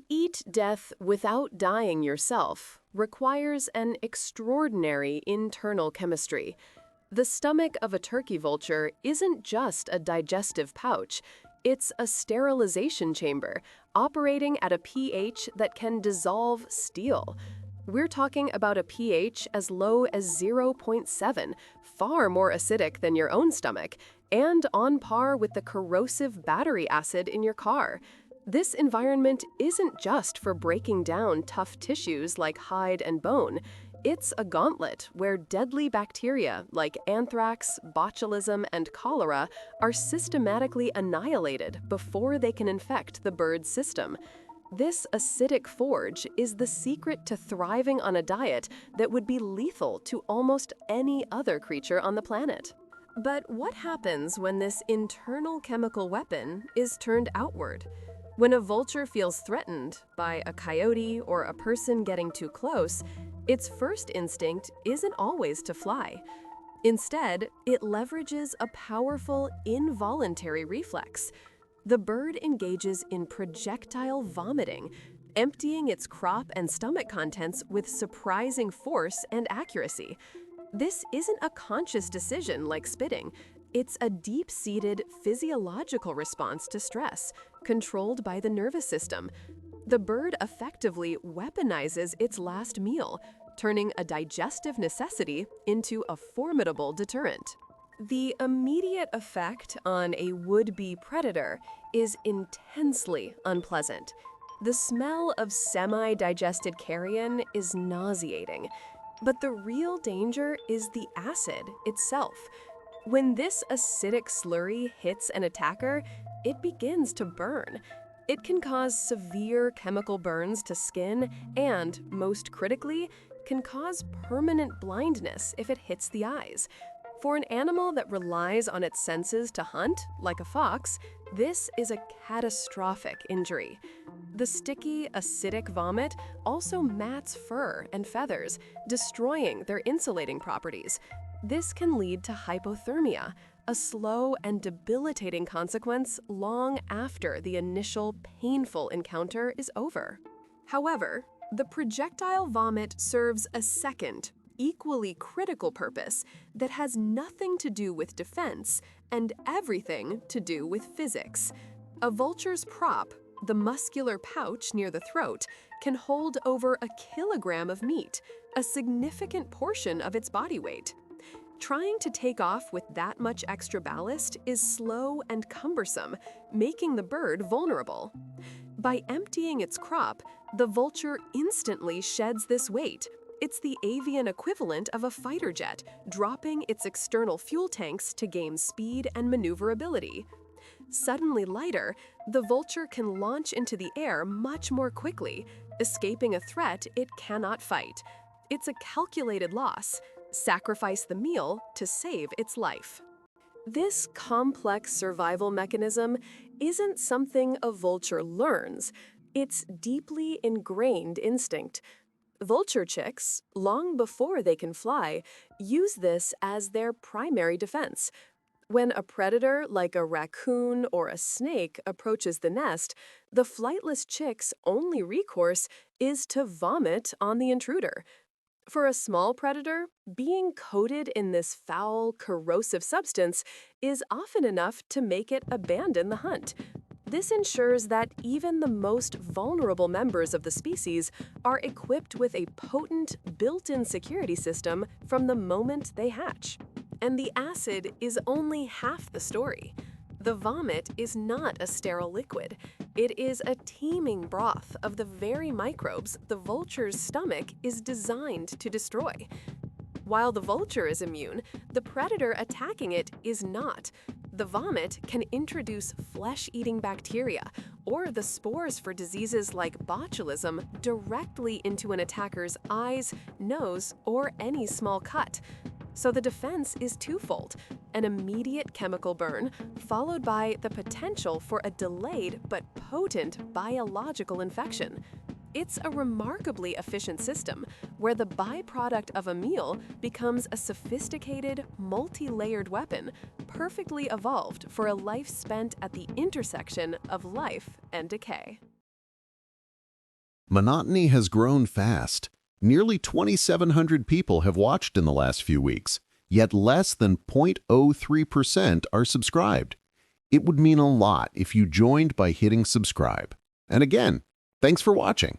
To eat death without dying yourself requires an extraordinary internal chemistry. The stomach of a turkey vulture isn't just a digestive pouch, it's a sterilization chamber operating at a pH that can dissolve steel. We're talking about a pH as low as 0.7, far more acidic than your own stomach, and on par with the corrosive battery acid in your car. This environment isn't just for breaking down tough tissues like hide and bone. It's a gauntlet where deadly bacteria like anthrax, botulism, and cholera are systematically annihilated before they can infect the bird's system. This acidic forge is the secret to thriving on a diet that would be lethal to almost any other creature on the planet. But what happens when this internal chemical weapon is turned outward? When a vulture feels threatened by a coyote or a person getting too close, its first instinct isn't always to fly. Instead, it leverages a powerful involuntary reflex. The bird engages in projectile vomiting, emptying its crop and stomach contents with surprising force and accuracy. This isn't a conscious decision like spitting. It's a deep-seated physiological response to stress, controlled by the nervous system. The bird effectively weaponizes its last meal, turning a digestive necessity into a formidable deterrent. The immediate effect on a would-be predator is intensely unpleasant. The smell of semi-digested carrion is nauseating, but the real danger is the acid itself. When this acidic slurry hits an attacker, it begins to burn. It can cause severe chemical burns to skin and, most critically, can cause permanent blindness if it hits the eyes. For an animal that relies on its senses to hunt, like a fox, this is a catastrophic injury. The sticky, acidic vomit also mats fur and feathers, destroying their insulating properties. This can lead to hypothermia, a slow and debilitating consequence long after the initial painful encounter is over. However, the projectile vomit serves a second, equally critical purpose that has nothing to do with defense and everything to do with physics. A vulture's prop, the muscular pouch near the throat, can hold over a kilogram of meat, a significant portion of its body weight. Trying to take off with that much extra ballast is slow and cumbersome, making the bird vulnerable. By emptying its crop, the vulture instantly sheds this weight. It's the avian equivalent of a fighter jet, dropping its external fuel tanks to gain speed and maneuverability. Suddenly lighter, the vulture can launch into the air much more quickly, escaping a threat it cannot fight. It's a calculated loss. Sacrifice the meal to save its life. This complex survival mechanism isn't something a vulture learns. It's deeply ingrained instinct. Vulture chicks, long before they can fly, use this as their primary defense. When a predator like a raccoon or a snake approaches the nest, the flightless chick's only recourse is to vomit on the intruder. For a small predator, being coated in this foul, corrosive substance is often enough to make it abandon the hunt. This ensures that even the most vulnerable members of the species are equipped with a potent, built-in security system from the moment they hatch. And the acid is only half the story. The vomit is not a sterile liquid. It is a teeming broth of the very microbes the vulture's stomach is designed to destroy. While the vulture is immune, the predator attacking it is not. The vomit can introduce flesh-eating bacteria or the spores for diseases like botulism directly into an attacker's eyes, nose, or any small cut. So the defense is twofold: an immediate chemical burn, followed by the potential for a delayed but potent biological infection. It's a remarkably efficient system where the byproduct of a meal becomes a sophisticated, multi-layered weapon, perfectly evolved for a life spent at the intersection of life and decay. Monotony has grown fast. Nearly 2,700 people have watched in the last few weeks, yet less than 0.03% are subscribed. It would mean a lot if you joined by hitting subscribe. And again, thanks for watching.